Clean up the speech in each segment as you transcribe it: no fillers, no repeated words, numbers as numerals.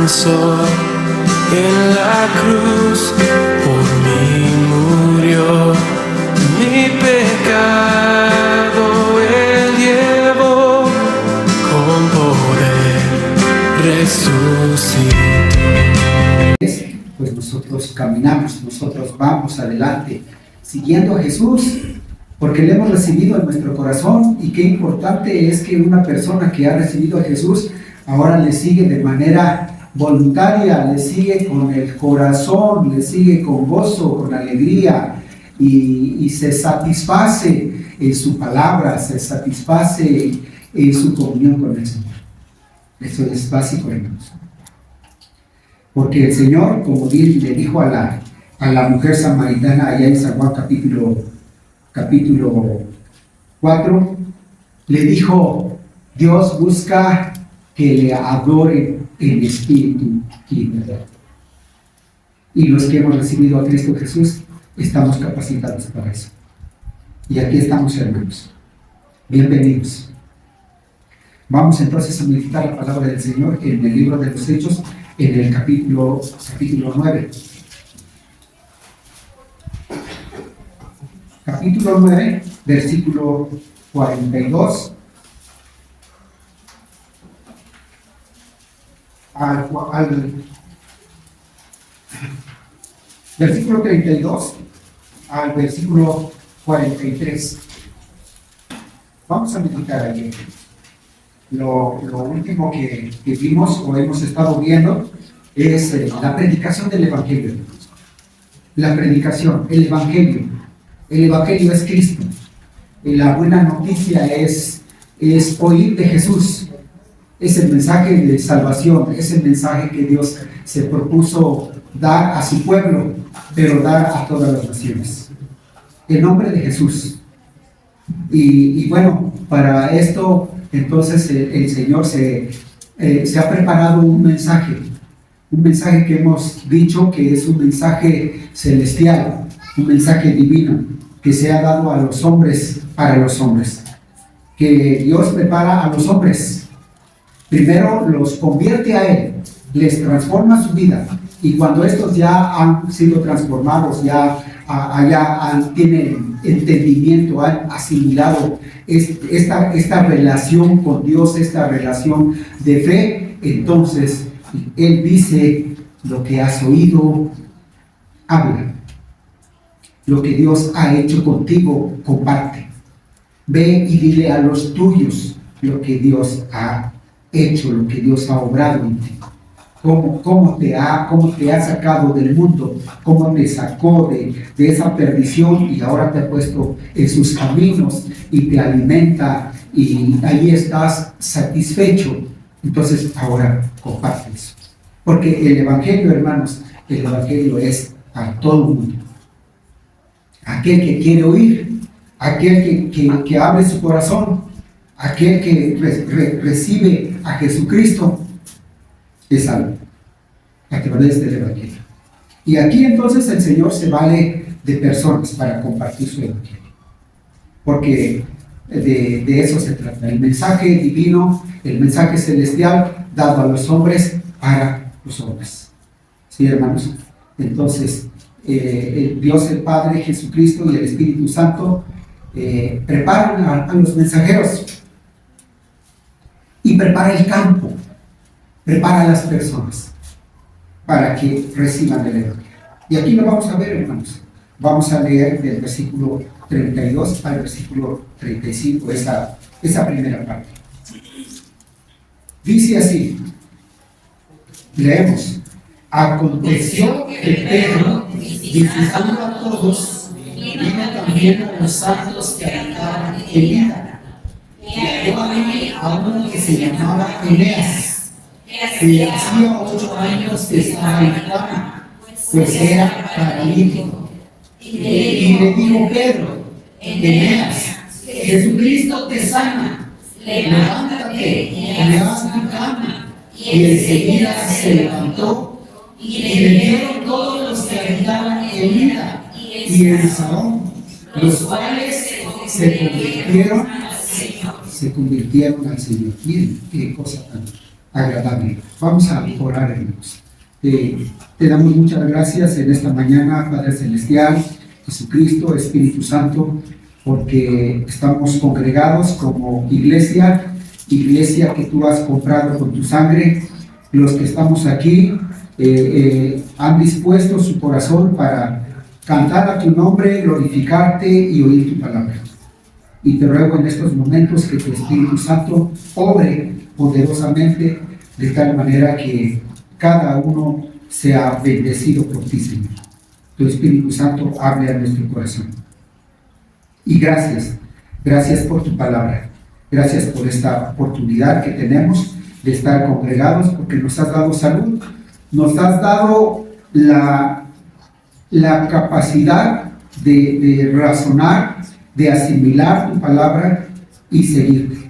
alcanzó, en la cruz por mí murió, mi pecado Él llevó, con poder resucitó. Pues nosotros caminamos, nosotros vamos adelante, siguiendo a Jesús, porque le hemos recibido en nuestro corazón. Y qué importante es que una persona que ha recibido a Jesús ahora le sigue de manera voluntaria, le sigue con el corazón, le sigue con gozo, con alegría, y se satisface en su palabra, se satisface en su comunión con el Señor. Eso es básico, hermanos. Porque el Señor, como le dijo a la mujer samaritana allá en San Juan capítulo 4, le dijo: Dios busca que le adoren en espíritu y en verdad. Y los que hemos recibido a Cristo Jesús estamos capacitados para eso. Y aquí estamos, hermanos. Bienvenidos. Vamos entonces a meditar la palabra del Señor en el libro de los Hechos, en el capítulo 9. Capítulo 9, versículo 42 al versículo 32 al versículo 43. Vamos a meditar allí. Lo último que vimos o hemos estado viendo es la predicación del Evangelio. La predicación, el Evangelio. El Evangelio es Cristo. La buena noticia es oír de Jesús. Es el mensaje de salvación, es el mensaje que Dios se propuso dar a su pueblo, pero dar a todas las naciones. En nombre de Jesús. Y bueno, para esto entonces el Señor se ha preparado un mensaje que hemos dicho que es un mensaje celestial, un mensaje divino, que se ha dado a los hombres, para los hombres, que Dios prepara a los hombres. Primero los convierte a Él, les transforma su vida, y cuando estos ya han sido transformados, ya tienen entendimiento, han asimilado esta relación con Dios, esta relación de fe, entonces Él dice: lo que has oído, habla. Lo que Dios ha hecho contigo, comparte. Ve y dile a los tuyos lo que Dios ha hecho, lo que Dios ha obrado en ti. Cómo te ha sacado del mundo, cómo te sacó de esa perdición y ahora te ha puesto en sus caminos y te alimenta, y ahí estás satisfecho. Entonces ahora comparte eso. Porque el Evangelio, hermanos, el Evangelio es a todo el mundo. Aquel que quiere oír, aquel que abre su corazón, aquel que recibe a Jesucristo, es salvo a través del Evangelio. Y aquí entonces el Señor se vale de personas para compartir su Evangelio, porque de eso se trata, el mensaje divino, el mensaje celestial dado a los hombres para los hombres. ¿Sí, hermanos? Entonces Dios el Padre, Jesucristo y el Espíritu Santo preparan a los mensajeros, y prepara el campo, prepara a las personas para que reciban el Evangelio. Y aquí lo vamos a ver, hermanos. Vamos a leer del versículo 32 al versículo 35, esa primera parte. Dice así, leemos: aconteció que Pedro, visitando a todos, vino también a los santos que habitaban en Lida, y halló allí a uno que se llamaba Eneas, que hacía 8 años que estaba en cama, pues era paralítico. Y le dijo Pedro: Eneas, Jesucristo te sana, levántate y haz tu cama. Y enseguida se levantó, y le vieron todos los que habitaban en Lida y en Sarón, los cuales se convirtieron al Señor. Miren qué cosa tan agradable. Vamos a orar, hermanos. Te damos muchas gracias en esta mañana, Padre Celestial, Jesucristo, Espíritu Santo, porque estamos congregados como iglesia que tú has comprado con tu sangre. Los que estamos aquí han dispuesto su corazón para cantar a tu nombre, glorificarte y oír tu palabra. Y te ruego en estos momentos que tu Espíritu Santo obre poderosamente de tal manera que cada uno sea bendecido por ti, Señor. Tu Espíritu Santo hable a nuestro corazón. Y gracias por tu palabra. Gracias por esta oportunidad que tenemos de estar congregados, porque nos has dado salud, nos has dado la capacidad de razonar, de asimilar tu palabra y seguirte.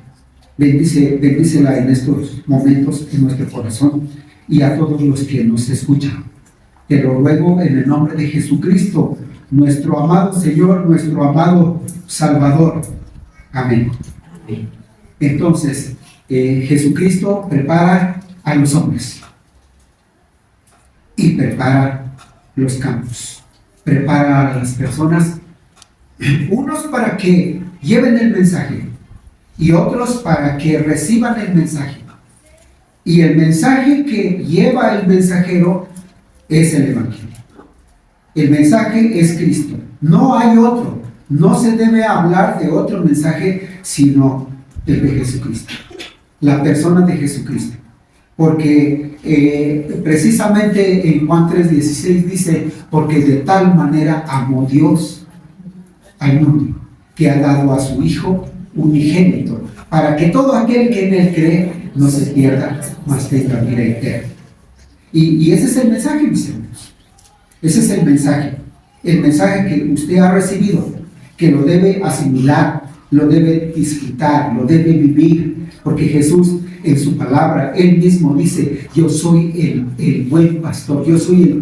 Bendícela en estos momentos en nuestro corazón y a todos los que nos escuchan. Te lo ruego en el nombre de Jesucristo, nuestro amado Señor, nuestro amado Salvador. Amén. Entonces, Jesucristo prepara a los hombres y prepara los campos, prepara a las personas, unos para que lleven el mensaje y otros para que reciban el mensaje. Y el mensaje que lleva el mensajero es el Evangelio. El mensaje es Cristo. No hay otro. No se debe hablar de otro mensaje sino el de Jesucristo. La persona de Jesucristo. Porque precisamente en Juan 3:16 dice, porque de tal manera amó Dios al mundo, que ha dado a su Hijo unigénito, para que todo aquel que en Él cree no se pierda, mas tenga vida eterna. Y ese es el mensaje, mis hermanos. Ese es el mensaje que usted ha recibido, que lo debe asimilar, lo debe disfrutar, lo debe vivir, porque Jesús en su palabra, Él mismo dice, yo soy el buen pastor, yo soy el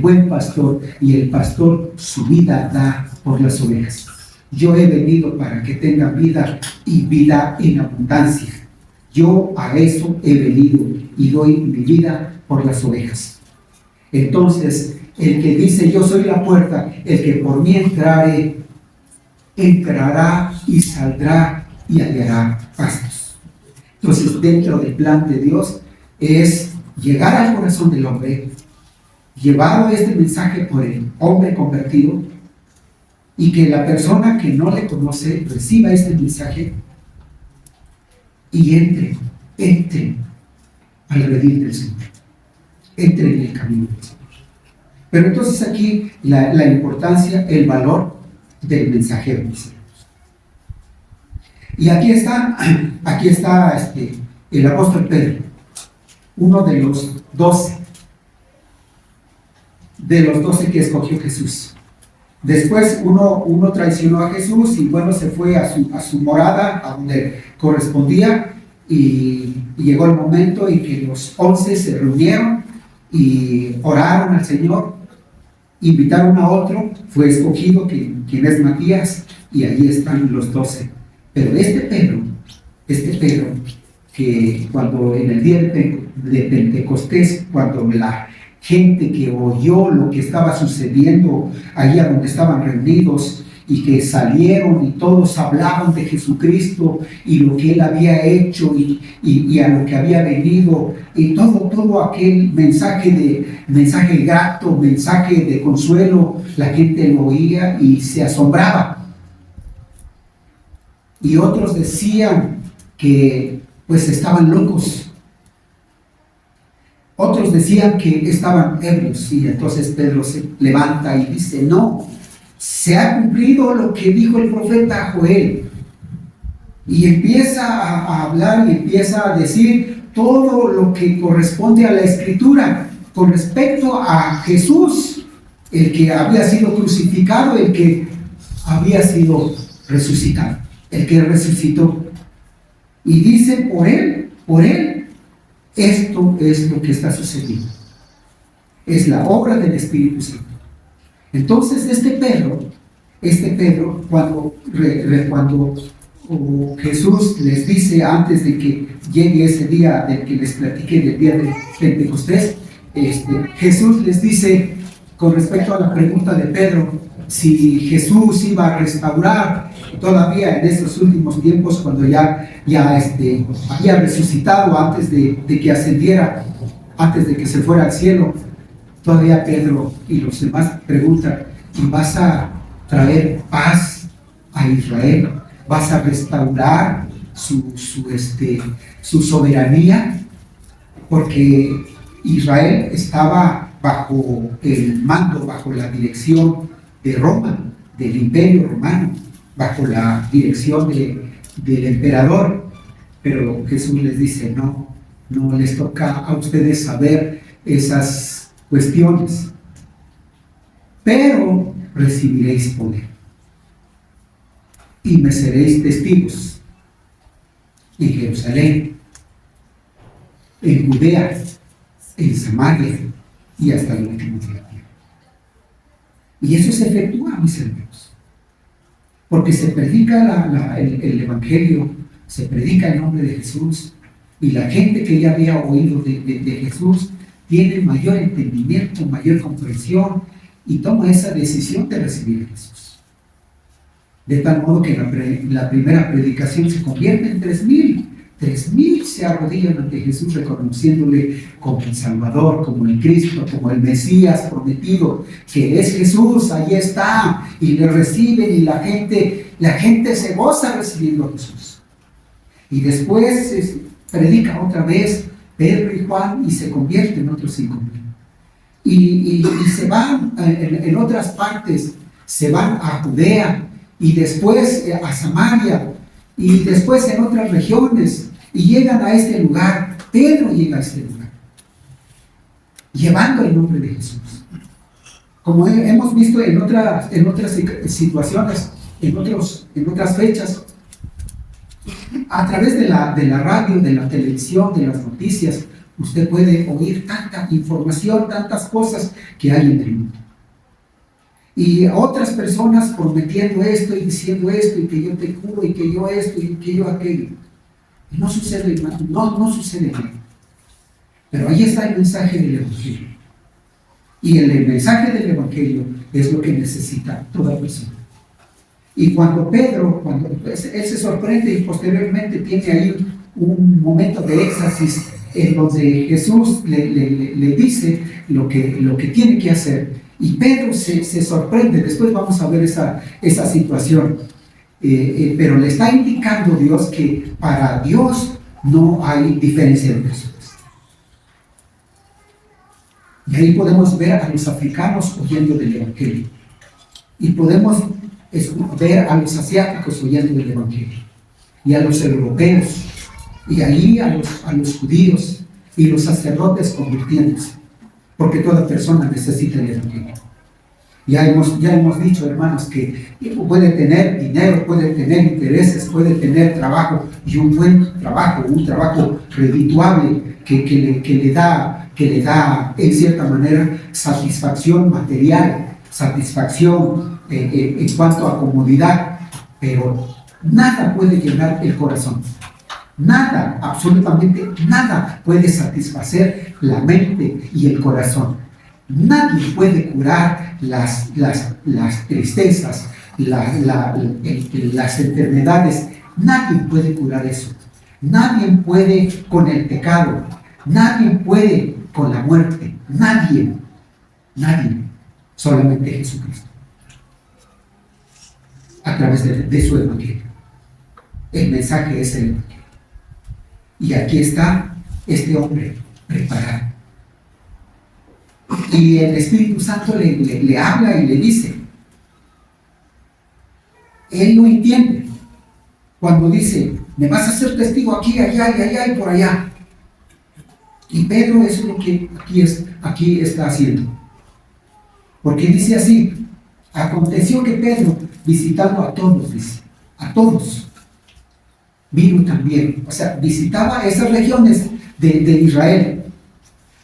buen pastor, y el pastor su vida da por las ovejas. Yo he venido para que tengan vida y vida en abundancia. Yo a eso he venido y doy mi vida por las ovejas. Entonces, el que dice yo soy la puerta, el que por mí entrare, entrará y saldrá y hallará pastos. Entonces, dentro del plan de Dios es llegar al corazón del hombre, llevado este mensaje por el hombre convertido, y que la persona que no le conoce reciba este mensaje y entre al redil del Señor, entre en el camino del Señor. Pero entonces aquí la importancia, el valor del mensajero, mis hermanos. Y aquí está el apóstol Pedro, uno de los 12 que escogió Jesús. Después uno traicionó a Jesús y bueno, se fue a su morada, a donde correspondía, y llegó el momento en que los 11 se reunieron y oraron al Señor, invitaron a otro, fue escogido quien es Matías, y allí están los 12. Pero este Pedro, que cuando en el día de Pentecostés, cuando la gente que oyó lo que estaba sucediendo allá donde estaban reunidos, y que salieron y todos hablaban de Jesucristo y lo que Él había hecho y a lo que había venido, y todo aquel mensaje grato, mensaje de consuelo, la gente lo oía y se asombraba. Y otros decían que pues estaban locos. Otros decían que estaban ebrios, y entonces Pedro se levanta y dice, no, se ha cumplido lo que dijo el profeta Joel. Y empieza a hablar y empieza a decir todo lo que corresponde a la Escritura con respecto a Jesús, el que había sido crucificado, el que había sido resucitado, el que resucitó. Y dice, por él, esto es lo que está sucediendo. Es la obra del Espíritu Santo. Entonces este Pedro, cuando o Jesús les dice antes de que llegue ese día del que les platiqué, del día de Pentecostés, Jesús les dice con respecto a la pregunta de Pedro, si Jesús iba a restaurar todavía en estos últimos tiempos, cuando ya había resucitado antes de que ascendiera, antes de que se fuera al cielo. Todavía Pedro y los demás preguntan, ¿y vas a traer paz a Israel? ¿Vas a restaurar su soberanía? Porque Israel estaba bajo el mando, bajo la dirección de Roma, del Imperio Romano, bajo la dirección del emperador. Pero Jesús les dice, no les toca a ustedes saber esas cuestiones, pero recibiréis poder y me seréis testigos en Jerusalén, en Judea, en Samaria y hasta el último de la tierra. Y eso se efectúa, mis hermanos, porque se predica el Evangelio, se predica el nombre de Jesús, y la gente que ya había oído de Jesús tiene mayor entendimiento, mayor comprensión, y toma esa decisión de recibir a Jesús. De tal modo que la primera predicación se convierte en 3,000. 3,000 se arrodillan ante Jesús reconociéndole como el Salvador, como el Cristo, como el Mesías prometido, que es Jesús, ahí está, y le reciben, y la gente se goza recibiendo a Jesús. Y después predica otra vez Pedro y Juan y se convierte en otros 5,000. Y se van en otras partes, se van a Judea y después a Samaria y después en otras regiones y llegan a este lugar. Pedro llega a este lugar llevando el nombre de Jesús, como hemos visto en otras situaciones, en otras fechas. A través de la radio, de la televisión, de las noticias, usted puede oír tanta información, tantas cosas que hay en el mundo. Y otras personas prometiendo esto y diciendo esto, y que yo te curo, y que yo esto, y que yo aquello. Y no sucede nada. Pero ahí está el mensaje del Evangelio. Y el mensaje del Evangelio es lo que necesita toda persona. Y cuando Pedro, él se sorprende y posteriormente tiene ahí un momento de éxtasis en donde Jesús le dice lo que tiene que hacer. Y Pedro se sorprende. Después vamos a ver esa situación. Pero le está indicando Dios que para Dios no hay diferencia de personas. Y ahí podemos ver a los africanos oyendo del Evangelio. Y podemos ver a los asiáticos oyendo del Evangelio, y a los europeos, y allí a los judíos, y los sacerdotes convirtiéndose, porque toda persona necesita el Evangelio. Ya hemos dicho, hermanos, que puede tener dinero, puede tener intereses, puede tener trabajo, y un buen trabajo, un trabajo redituable que le da en cierta manera satisfacción material, satisfacción en cuanto a comodidad, pero nada puede llenar el corazón. Nada, absolutamente nada puede satisfacer la mente y el corazón. Nadie puede curar las tristezas, las enfermedades. Nadie puede curar eso. Nadie puede con el pecado. Nadie puede con la muerte. Nadie. Solamente Jesucristo. A través de su Evangelio. El mensaje es el Evangelio. Y aquí está este hombre preparado. Y el Espíritu Santo le habla y le dice. Él no entiende. Cuando dice, me vas a hacer testigo aquí, allá y allá y por allá. Y Pedro eso es lo que aquí está haciendo. Porque dice así, aconteció que Pedro, visitando a todos, dice, a todos, vino también, o sea, visitaba esas regiones de Israel,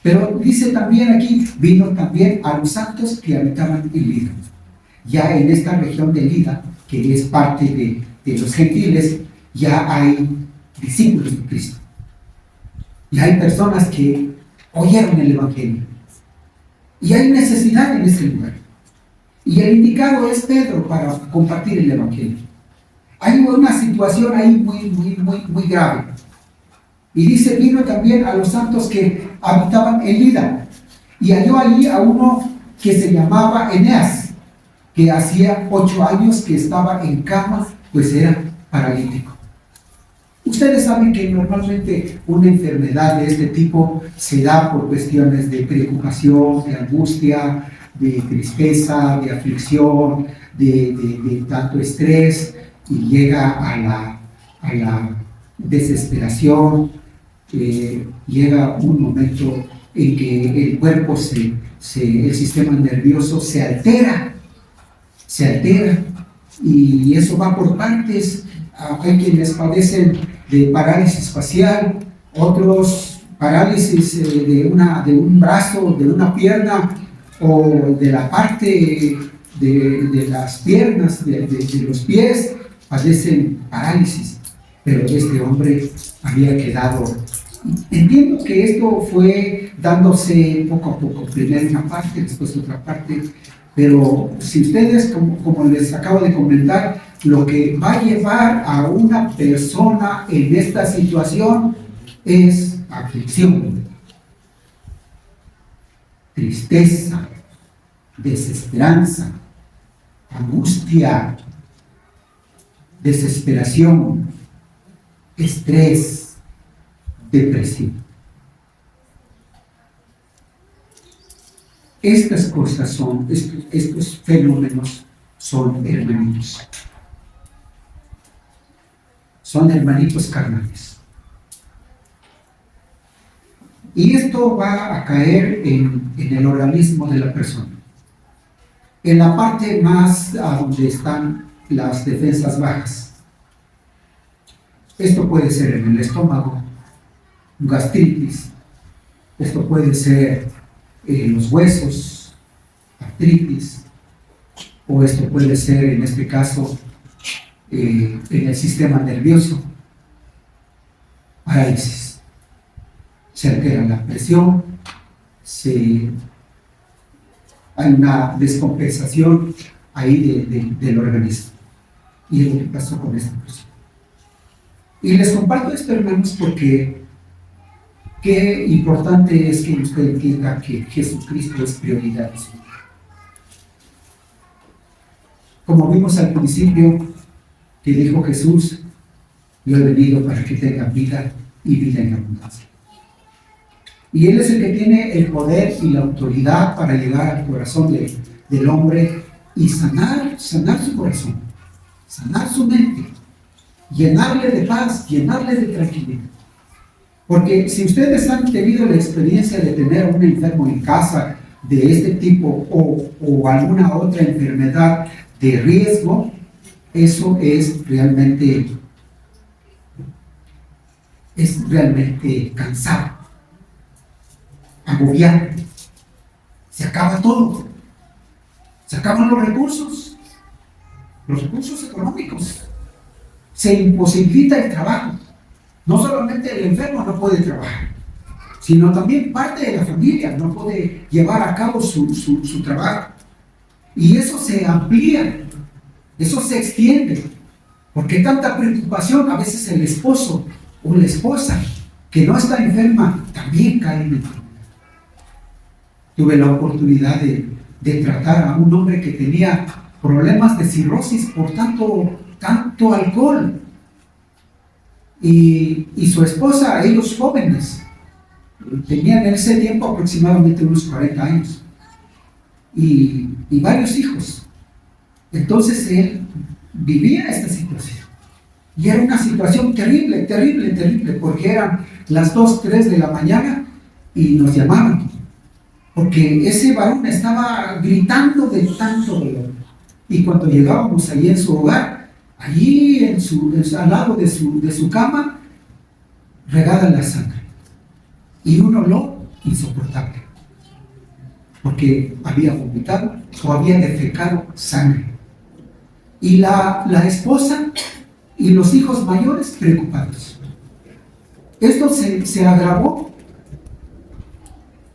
pero dice también aquí, vino también a los santos que habitaban en Lida, ya en esta región de Lida, que es parte de los gentiles, ya hay discípulos de Cristo. Y hay personas que oyeron el Evangelio. Y hay necesidad en ese lugar. Y el indicado es Pedro para compartir el Evangelio. Hay una situación ahí muy grave. Y dice, vino también a los santos que habitaban en Lida. Y halló allí a uno que se llamaba Eneas, que hacía 8 años que estaba en cama, pues era paralítico. Ustedes saben que normalmente una enfermedad de este tipo se da por cuestiones de preocupación, de angustia, de tristeza, de aflicción, de tanto estrés, y llega a la desesperación. Llega un momento en que el cuerpo, el sistema nervioso se altera, y eso va por partes. Hay quienes padecen de parálisis facial, otros parálisis de un brazo, de una pierna, o de la parte de las piernas, de los pies, padecen parálisis. Pero este hombre había quedado. Entiendo que esto fue dándose poco a poco, primero una parte, después otra parte, pero si ustedes, como les acabo de comentar, lo que va a llevar a una persona en esta situación es aflicción, tristeza, desesperanza, angustia, desesperación, estrés, depresión. Estas cosas estos fenómenos son hermanitos. Son hermanitos carnales. Y esto va a caer en el organismo de la persona. En la parte más donde están las defensas bajas. Esto puede ser en el estómago, gastritis. Esto puede ser en los huesos, artritis. O esto puede ser, en este caso, en el sistema nervioso, parálisis. Se altera la presión, hay una descompensación ahí del organismo. Y es lo que pasó con esta persona. Y les comparto esto, hermanos, porque qué importante es que usted entienda que Jesucristo es prioridad. Como vimos al principio, que dijo Jesús, yo he venido para que tengan vida y vida en abundancia. Y Él es el que tiene el poder y la autoridad para llegar al corazón del hombre y sanar su corazón, sanar su mente, llenarle de paz, llenarle de tranquilidad. Porque si ustedes han tenido la experiencia de tener un enfermo en casa de este tipo o alguna otra enfermedad de riesgo, eso es realmente cansado, agobiante. Se acaba todo, se acaban los recursos económicos, se imposibilita el trabajo. No solamente el enfermo no puede trabajar, sino también parte de la familia no puede llevar a cabo su trabajo. Y eso se amplía, eso se extiende, porque tanta preocupación. A veces el esposo o la esposa que no está enferma también cae en enfermedad. Tuve la oportunidad de tratar a un hombre que tenía problemas de cirrosis por tanto alcohol. Y su esposa, ellos jóvenes, tenían en ese tiempo aproximadamente unos 40 años y varios hijos. Entonces él vivía esta situación y era una situación terrible, porque eran las 2, 3 de la mañana y nos llamaban porque ese varón estaba gritando de tanto dolor. Y cuando llegábamos allí en su hogar, allí al lado de su cama, regada la sangre. Y un olor insoportable. Porque había vomitado o había defecado sangre. Y la esposa y los hijos mayores preocupados. Esto se agravó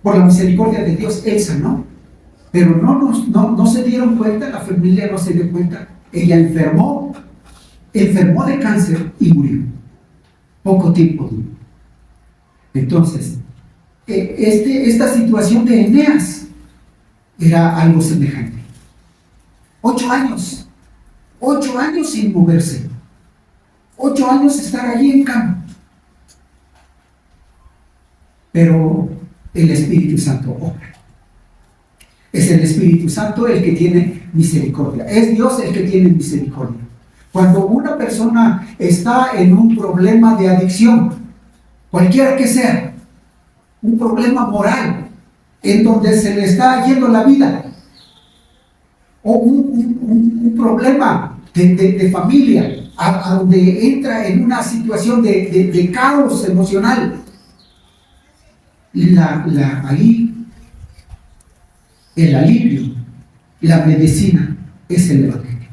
por la misericordia de Dios. Él sanó, pero no se dieron cuenta, la familia no se dio cuenta. Ella enfermó de cáncer y murió. Poco tiempo duró. Entonces, esta situación de Eneas era algo semejante. 8 años sin moverse, 8 años estar allí en cama. Pero el Espíritu Santo obra. Es el Espíritu Santo el que tiene misericordia. Es Dios el que tiene misericordia. Cuando una persona está en un problema de adicción, cualquiera que sea, un problema moral, en donde se le está yendo la vida, o un problema de familia, a donde entra en una situación de caos emocional, ahí el alivio, la medicina es el Evangelio.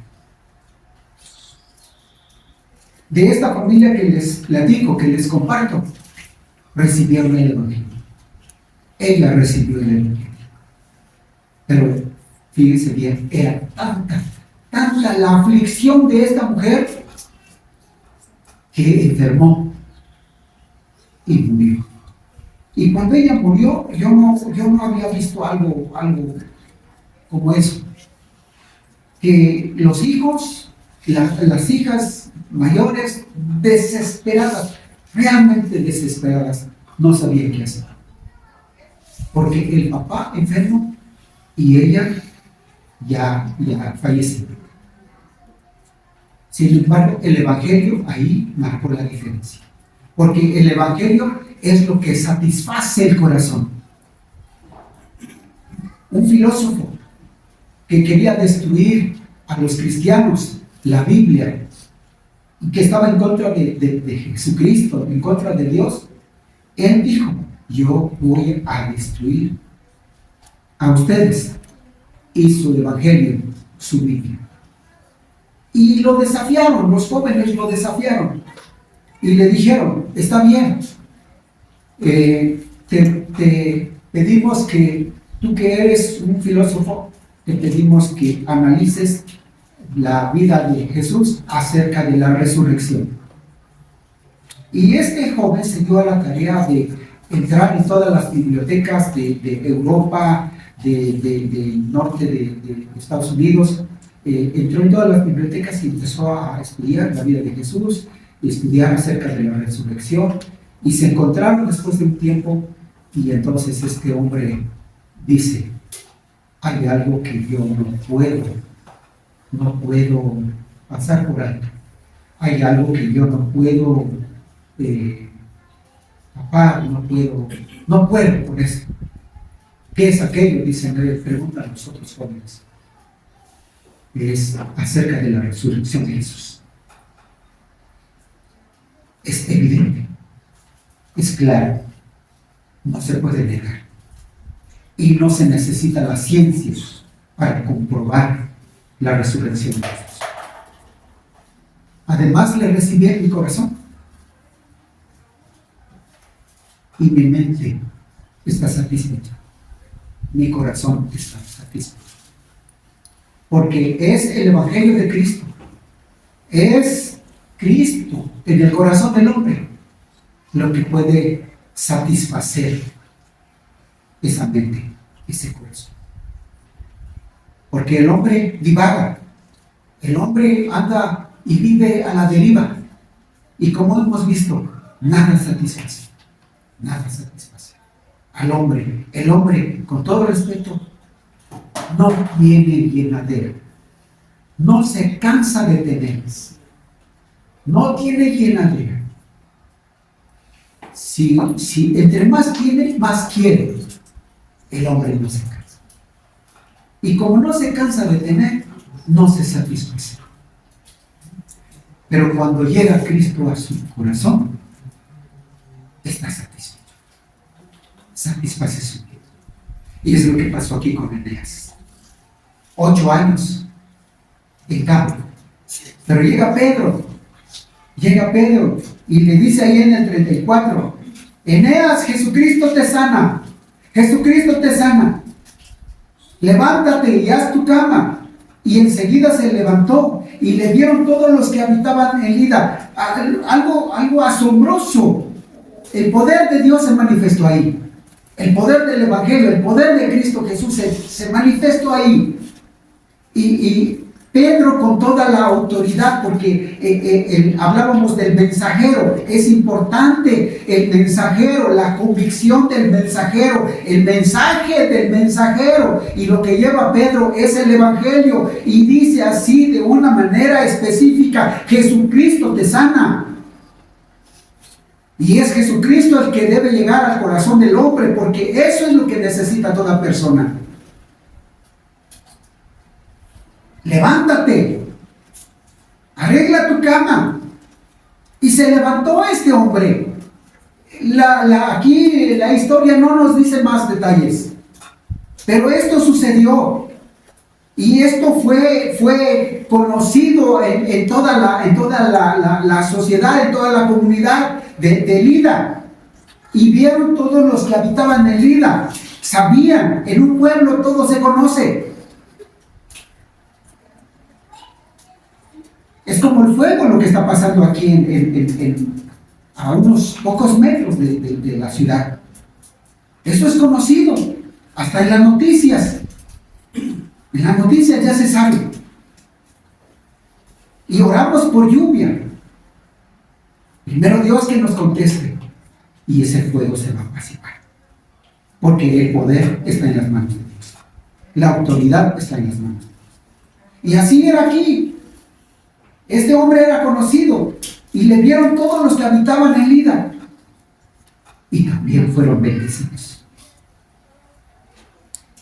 De esta familia que les platico, que les comparto, recibieron el Evangelio. Ella recibió el Evangelio. Pero fíjense bien, era tanta la aflicción de esta mujer que enfermó y murió. Y cuando ella murió, yo no había visto algo como eso. Que los hijos, las hijas mayores, desesperadas, realmente desesperadas, no sabían qué hacer. Porque el papá enfermo y ella ya falleció. Sin embargo, el Evangelio ahí marcó la diferencia. Porque el Evangelio es lo que satisface el corazón. Un filósofo que quería destruir a los cristianos, la Biblia, y que estaba en contra de Jesucristo, en contra de Dios, él dijo: yo voy a destruir a ustedes y su Evangelio, su Biblia. Y lo desafiaron, los jóvenes lo desafiaron y le dijeron: está bien, te pedimos que tú, que eres un filósofo, te pedimos que analices la vida de Jesús acerca de la resurrección. Y este joven se dio a la tarea de entrar en todas las bibliotecas de Europa, del norte de Estados Unidos. Entró en todas las bibliotecas y empezó a estudiar la vida de Jesús, estudiar acerca de la resurrección, y se encontraron después de un tiempo, y entonces este hombre dice: hay algo que yo no puedo pasar por alto, hay algo que yo no puedo tapar, no puedo con eso. ¿Qué es aquello? Dicen, preguntan a los otros jóvenes. Es acerca de la resurrección de Jesús. Es evidente, es claro, no se puede negar, y no se necesita la ciencia para comprobar la resurrección de Jesús. Además, le recibí en mi corazón, y mi mente está satisfecha, mi corazón está satisfecho, porque es el Evangelio de Cristo, es Cristo en el corazón del hombre lo que puede satisfacer esa mente, ese corazón. Porque el hombre divaga, el hombre anda y vive a la deriva, y como hemos visto, nada satisface al hombre. El hombre, con todo respeto, no tiene llenadera, no se cansa de tener, no tiene llenadera. Si entre más tiene, más quiere. El hombre no se cansa. Y como no se cansa de tener, no se satisface. Pero cuando llega Cristo a su corazón, está satisfecho. Satisface su vida. Y es lo que pasó aquí con Eneas. 8 años en campo. Pero llega Pedro Llega Pedro y le dice ahí en el 34, Eneas, Jesucristo te sana, Jesucristo te sana, levántate y haz tu cama. Y enseguida se levantó y le vieron todos los que habitaban en Lida. Algo asombroso. El poder de Dios se manifestó ahí. El poder del Evangelio, el poder de Cristo Jesús se manifestó ahí. Y Pedro, con toda la autoridad, porque hablábamos del mensajero, es importante el mensajero, la convicción del mensajero, el mensaje del mensajero, y lo que lleva Pedro es el Evangelio, y dice así de una manera específica: Jesucristo te sana. Y es Jesucristo el que debe llegar al corazón del hombre, porque eso es lo que necesita toda persona. Levántate, arregla tu cama. Y se levantó este hombre. Aquí la historia no nos dice más detalles, pero esto sucedió. Y esto fue conocido en toda la sociedad, en toda la comunidad de Lida. Y vieron todos los que habitaban en Lida. Sabían, en un pueblo todo se conoce. Es como el fuego lo que está pasando aquí a unos pocos metros de la ciudad. Eso es conocido, hasta en las noticias. En las noticias ya se sabe. Y oramos por lluvia. Primero Dios que nos conteste. Y ese fuego se va a apaciguar. Porque el poder está en las manos de Dios. La autoridad está en las manos de Dios. Y así era aquí. Este hombre era conocido. Y le vieron todos los que habitaban en Lida. Y también fueron bendecidos.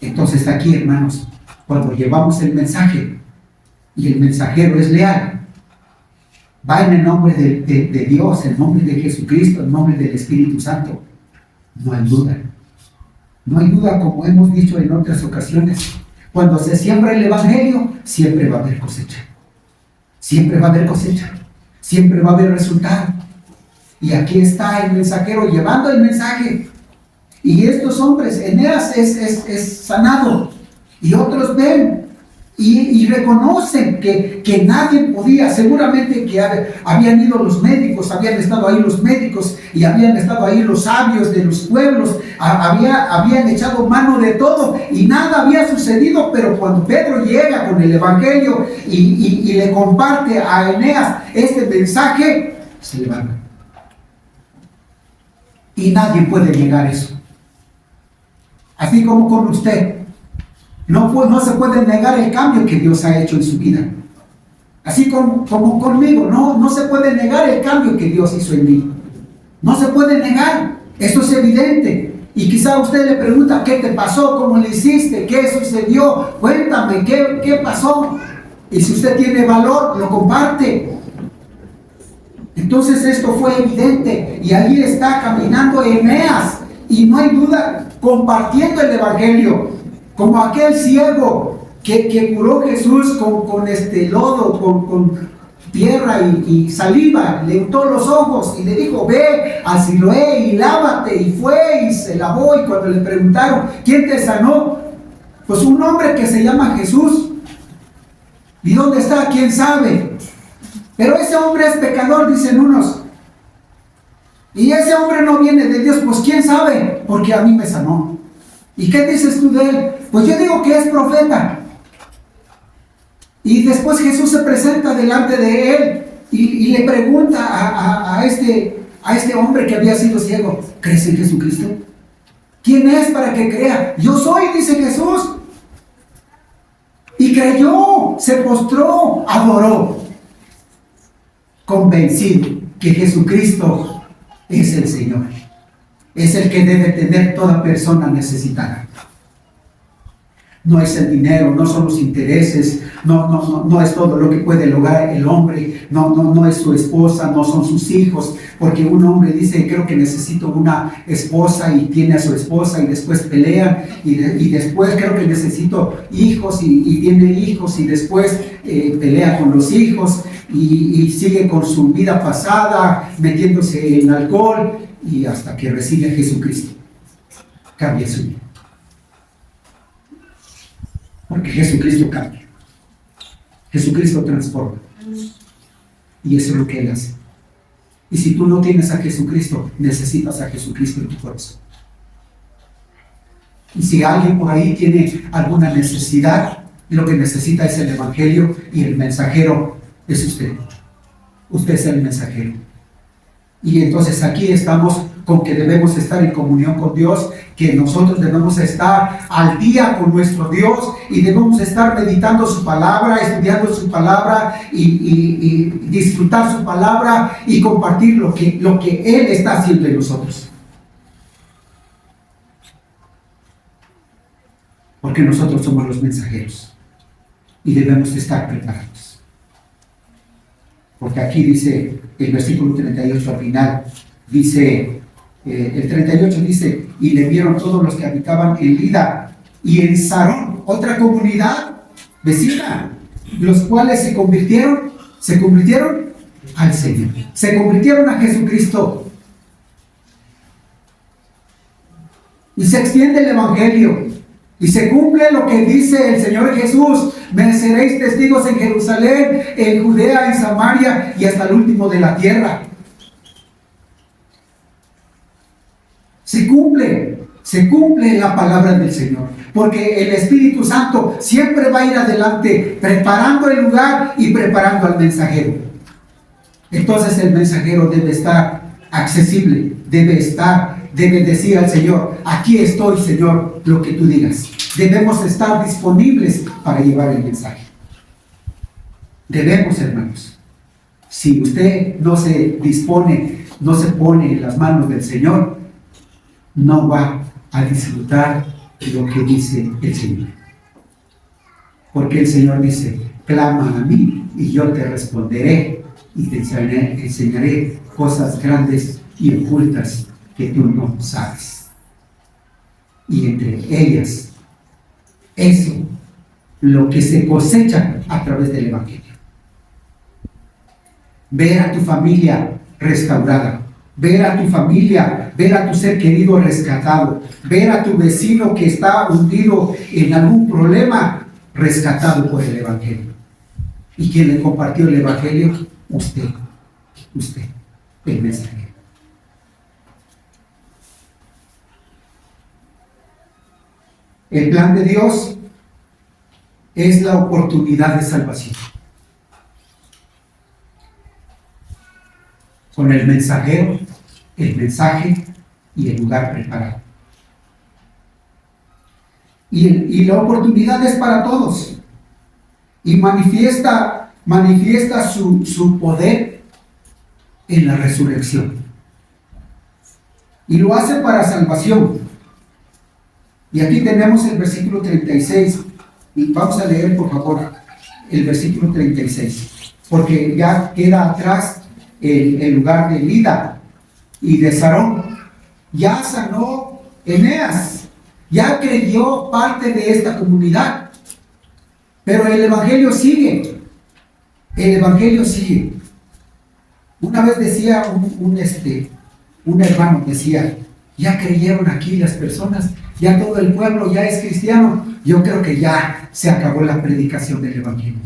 Entonces aquí, hermanos, cuando llevamos el mensaje y el mensajero es leal, va en el nombre de Dios, en el nombre de Jesucristo, en el nombre del Espíritu Santo, no hay duda. No hay duda, como hemos dicho en otras ocasiones. Cuando se siembra el Evangelio, siempre va a haber cosecha. Siempre va a haber cosecha. Siempre va a haber resultado. Y aquí está el mensajero llevando el mensaje. Y estos hombres, Eneas es sanado. Y otros ven y reconocen que nadie podía. Seguramente que habían ido los médicos, habían estado ahí los médicos y habían estado ahí los sabios de los pueblos, habían echado mano de todo y nada había sucedido. Pero cuando Pedro llega con el Evangelio y le comparte a Eneas este mensaje, se levanta. Y nadie puede negar eso. Así como con usted. No se puede negar el cambio que Dios ha hecho en su vida. Así como conmigo, no se puede negar el cambio que Dios hizo en mí. No se puede negar, eso es evidente. Y quizá usted le pregunta: ¿qué te pasó? ¿Cómo le hiciste? ¿Qué sucedió? Cuéntame, ¿qué pasó? Y si usted tiene valor, lo comparte. Entonces esto fue evidente. Y ahí está caminando Eneas. Y no hay duda, compartiendo el Evangelio. Como aquel ciego que curó Jesús con este lodo, con tierra y saliva, le untó los ojos y le dijo: ve al Siloé y lávate. Y fue y se lavó. Y cuando le preguntaron: ¿quién te sanó? Pues un hombre que se llama Jesús. ¿Y dónde está? ¿Quién sabe? Pero ese hombre es pecador, dicen unos. Y ese hombre no viene de Dios. Pues quién sabe, porque a mí me sanó. ¿Y qué dices tú de él? Pues yo digo que es profeta. Y después Jesús se presenta delante de él y le pregunta a este hombre que había sido ciego: ¿crees en Jesucristo? ¿Quién es para que crea? Yo soy, dice Jesús. Y creyó, se postró, adoró, convencido que Jesucristo es el Señor. Es el que debe tener toda persona necesitada. No es el dinero, no son los intereses, no es todo lo que puede lograr el hombre, no es su esposa, no son sus hijos, porque un hombre dice, creo que necesito una esposa y tiene a su esposa y después pelean y después creo que necesito hijos y tiene hijos y después pelea con los hijos y sigue con su vida pasada metiéndose en alcohol y hasta que recibe a Jesucristo, cambia su vida. Porque Jesucristo cambia. Jesucristo transforma. Y eso es lo que Él hace. Y si tú no tienes a Jesucristo, necesitas a Jesucristo en tu corazón. Y si alguien por ahí tiene alguna necesidad, lo que necesita es el Evangelio y el mensajero es usted. Usted es el mensajero. Y entonces aquí estamos con que debemos estar en comunión con Dios, que nosotros debemos estar al día con nuestro Dios y debemos estar meditando su palabra, estudiando su palabra y disfrutar su palabra y compartir lo que Él está haciendo en nosotros. Porque nosotros somos los mensajeros y debemos estar preparados. Porque aquí dice el versículo 38 al final, dice, el 38 dice, y le vieron todos los que habitaban en Lida y en Sarón, otra comunidad vecina, los cuales se convirtieron al Señor, se convirtieron a Jesucristo. Y se extiende el Evangelio, y se cumple lo que dice el Señor Jesús: me seréis testigos en Jerusalén, en Judea, en Samaria y hasta el último de la tierra. Se cumple la palabra del Señor, porque el Espíritu Santo siempre va a ir adelante, preparando el lugar y preparando al mensajero. Entonces el mensajero debe estar accesible, debe decir al Señor: aquí estoy, Señor, lo que tú digas. Debemos estar disponibles para llevar el mensaje. Debemos, hermanos. Si usted no se dispone, no se pone en las manos del Señor, no va a disfrutar lo que dice el Señor. Porque el Señor dice: clama a mí y yo te responderé y te enseñaré cosas grandes y ocultas que tú no sabes. Y entre ellas, eso, lo que se cosecha a través del Evangelio. Ver a tu familia restaurada, ver a tu familia, ver a tu ser querido rescatado, ver a tu vecino que está hundido en algún problema, rescatado por el Evangelio. ¿Y quién le compartió el Evangelio? Usted, el mensajero. El plan de Dios es la oportunidad de salvación. Con el mensajero, el mensaje y el lugar preparado. Y la oportunidad es para todos. Y manifiesta su poder en la resurrección. Y lo hace para salvación. Y aquí tenemos el versículo 36. Y vamos a leer, por favor, el versículo 36. Porque ya queda atrás el lugar de Lida y de Sarón. Ya sanó Eneas, ya creyó parte de esta comunidad, pero el Evangelio sigue. Una vez decía un hermano, decía: ya creyeron aquí las personas, ya todo el pueblo ya es cristiano. Yo creo que ya se acabó la predicación del Evangelio.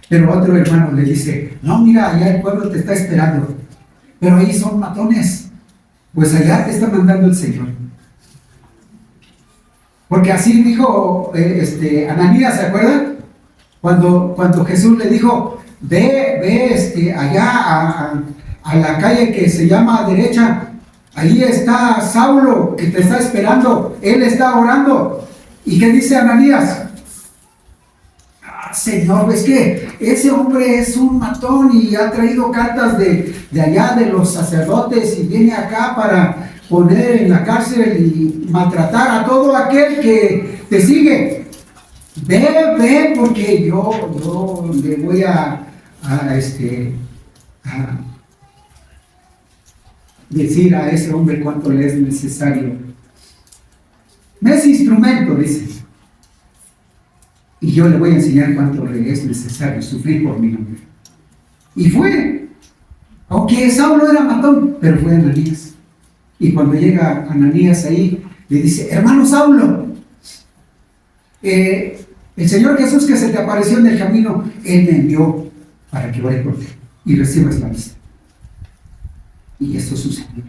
Pero otro hermano le dice: no, mira, allá el pueblo te está esperando, pero ahí son matones. Pues allá te está mandando el Señor. Porque así dijo Ananías, ¿se acuerdan? Cuando Jesús le dijo: ve allá a la calle que se llama derecha, ahí está Saulo que te está esperando, él está orando. ¿Y qué dice Ananías? Señor, es que ese hombre es un matón y ha traído cartas de allá de los sacerdotes y viene acá para poner en la cárcel y maltratar a todo aquel te sigue. Ve, porque yo le voy a decir a ese hombre cuánto le es necesario. Me es instrumento, dice. Y yo le voy a enseñar cuánto le es necesario sufrir por mi nombre. Y fue. Aunque Saulo era matón, pero fue Ananías. Y cuando llega Ananías ahí, le dice, hermano Saulo, el Señor Jesús que se te apareció en el camino, Él me envió para que ore por ti y recibas la vista. Y esto sucedió.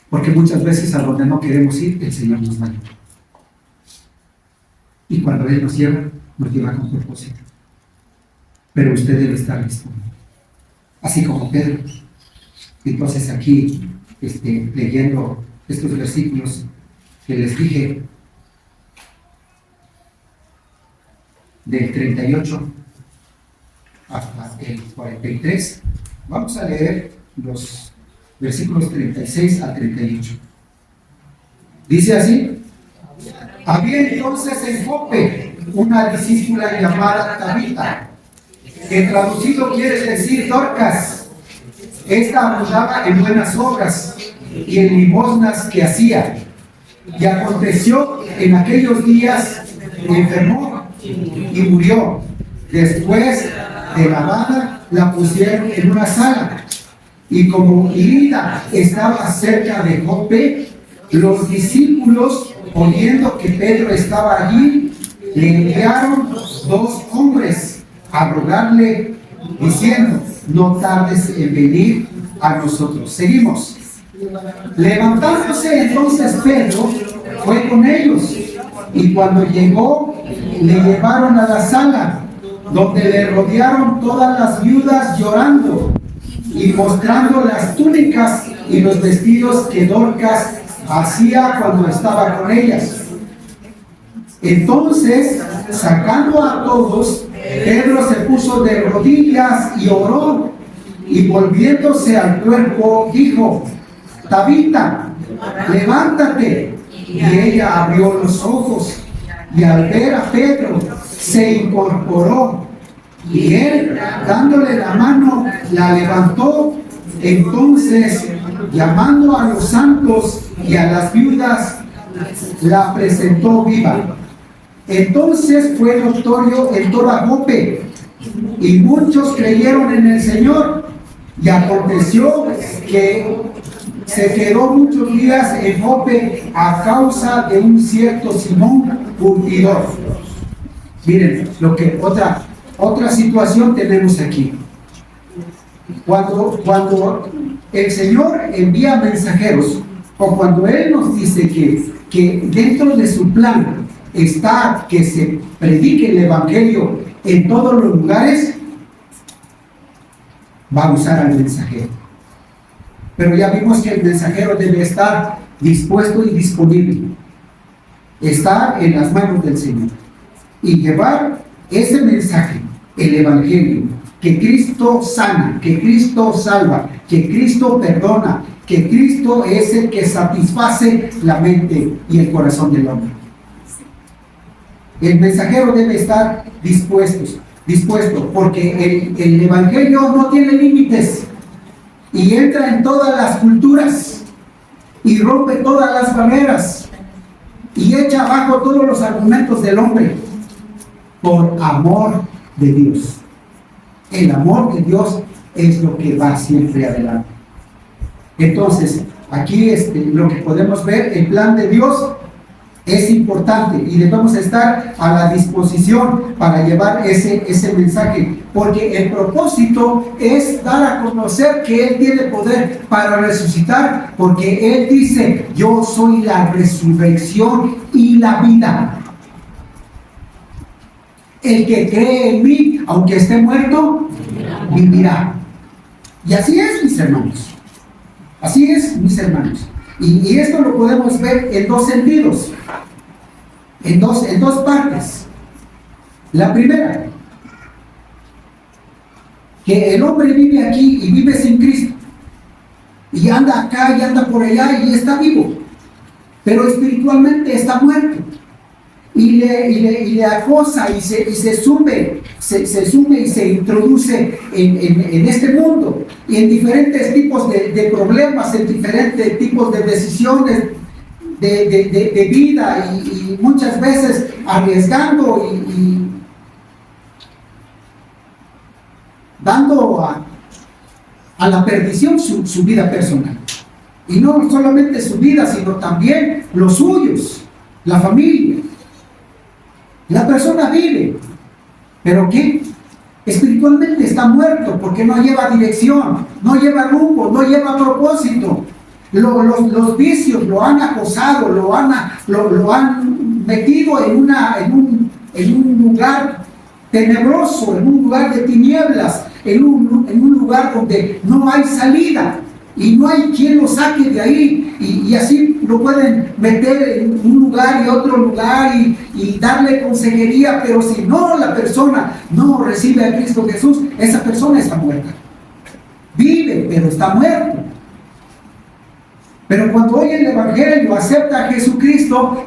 Porque muchas veces a donde no queremos ir, el Señor nos va a llevar. Y cuando Él nos lleva con propósito. Pero usted debe estar listo. Así como Pedro. Entonces aquí, leyendo estos versículos que les dije, del 38 hasta el 43, vamos a leer los versículos 36 al 38. Dice así: había entonces en Jope una discípula llamada Tabita, que traducido quiere decir Dorcas. Esta abundaba en buenas obras y en limosnas que hacía. Y aconteció en aquellos días enfermó y murió. Después de lavada la pusieron en una sala. Y como Lida estaba cerca de Jope, los discípulos, oyendo que Pedro estaba allí, le enviaron 2 hombres a rogarle, diciendo: no tardes en venir a nosotros. Seguimos. Levantándose entonces Pedro, fue con ellos, y cuando llegó, le llevaron a la sala, donde le rodearon todas las viudas llorando y mostrando las túnicas y los vestidos que Dorcas hacía cuando estaba con ellas. Entonces, sacando a todos, Pedro se puso de rodillas y oró, y volviéndose al cuerpo dijo: Tabita, levántate. Y ella abrió los ojos, y al ver a Pedro se incorporó, y él, dándole la mano, la levantó. Entonces, llamando a los santos y a las viudas, la presentó viva. Entonces fue notorio en toda Jope, y muchos creyeron en el Señor. Y aconteció que se quedó muchos días en Jope a causa de un cierto Simón curtidor. Miren, otra situación tenemos aquí. Cuando el Señor envía mensajeros, o cuando Él nos dice que dentro de su plan está que se predique el Evangelio en todos los lugares, va a usar al mensajero. Pero ya vimos que el mensajero debe estar dispuesto y disponible, estar en las manos del Señor y llevar ese mensaje, el Evangelio, que Cristo sana, que Cristo salva, que Cristo perdona, que Cristo es el que satisface la mente y el corazón del hombre. El mensajero debe estar dispuesto, porque el Evangelio no tiene límites y entra en todas las culturas y rompe todas las barreras y echa abajo todos los argumentos del hombre por amor de Dios. El amor de Dios es lo que va siempre adelante. Entonces, aquí lo que podemos ver, el plan de Dios es importante y debemos estar a la disposición para llevar ese mensaje, porque el propósito es dar a conocer que Él tiene poder para resucitar, porque Él dice: yo soy la resurrección y la vida. El que cree en mí, aunque esté muerto, vivirá. Y así es, mis hermanos. Así es, mis hermanos. Y esto lo podemos ver en 2 sentidos, en dos partes. La primera, que el hombre vive aquí y vive sin Cristo, y anda acá y anda por allá y está vivo, pero espiritualmente está muerto. Y le acosa y se sume y se introduce en este mundo y en diferentes tipos de problemas, en diferentes tipos de decisiones de vida y muchas veces arriesgando y dando a la perdición su vida personal. Y no solamente su vida, sino también los suyos, la familia. La persona vive, pero ¿qué? Espiritualmente está muerto porque no lleva dirección, no lleva rumbo, no lleva propósito. Los vicios lo han acosado, lo han metido en un lugar tenebroso, en un lugar de tinieblas, en un lugar donde no hay salida y no hay quien lo saque de ahí, y así lo pueden meter en un lugar y otro lugar y darle consejería, pero si no, la persona no recibe a Cristo Jesús, esa persona está muerta. Vive, pero está muerto. Pero cuando oye el Evangelio, acepta a Jesucristo,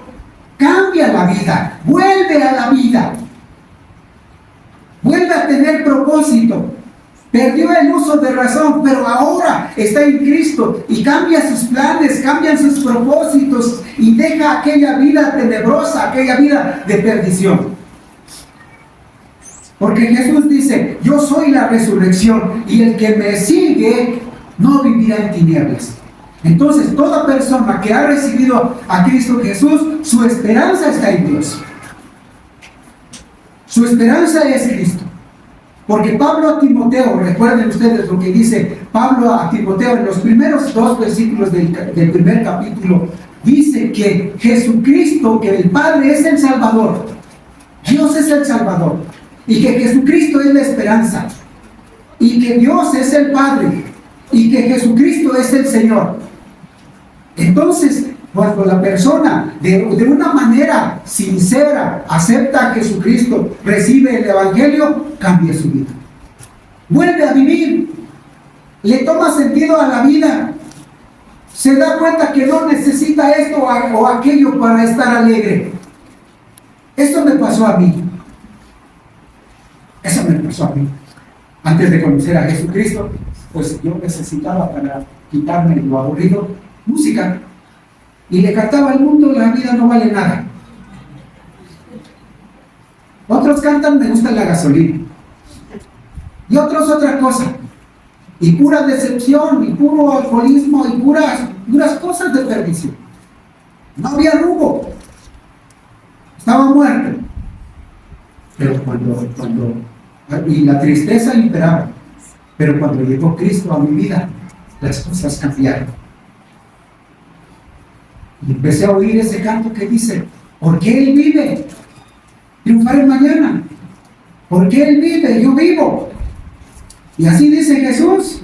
cambia la vida, vuelve a la vida, vuelve a tener propósito. Perdió el uso de razón, pero ahora está en Cristo y cambia sus planes, cambian sus propósitos y deja aquella vida tenebrosa, aquella vida de perdición. Porque Jesús dice: yo soy la resurrección y el que me sigue no vivirá en tinieblas. Entonces, toda persona que ha recibido a Cristo Jesús, su esperanza está en Dios. Su esperanza es Cristo. Porque Pablo a Timoteo, recuerden ustedes lo que dice Pablo a Timoteo en los primeros 2 versículos del primer capítulo, dice que Jesucristo, que el Padre es el Salvador, Dios es el Salvador, y que Jesucristo es la esperanza, y que Dios es el Padre, y que Jesucristo es el Señor. Entonces, cuando la persona de una manera sincera acepta a Jesucristo, recibe el Evangelio, cambia su vida. Vuelve a vivir, le toma sentido a la vida, se da cuenta que no necesita esto o aquello para estar alegre. Esto me pasó a mí. Eso me pasó a mí. Antes de conocer a Jesucristo, pues yo necesitaba, para quitarme lo aburrido, música. Y le cantaba al mundo: la vida no vale nada. Otros cantan: me gusta la gasolina. Y otros otra cosa. Y pura decepción, y puro alcoholismo, y puras cosas de perdición. No había rumbo. Estaba muerto. Pero y la tristeza imperaba. Pero cuando llegó Cristo a mi vida, las cosas cambiaron. Y empecé a oír ese canto que dice: porque Él vive, triunfaré mañana. Porque Él vive, yo vivo. Y así dice Jesús: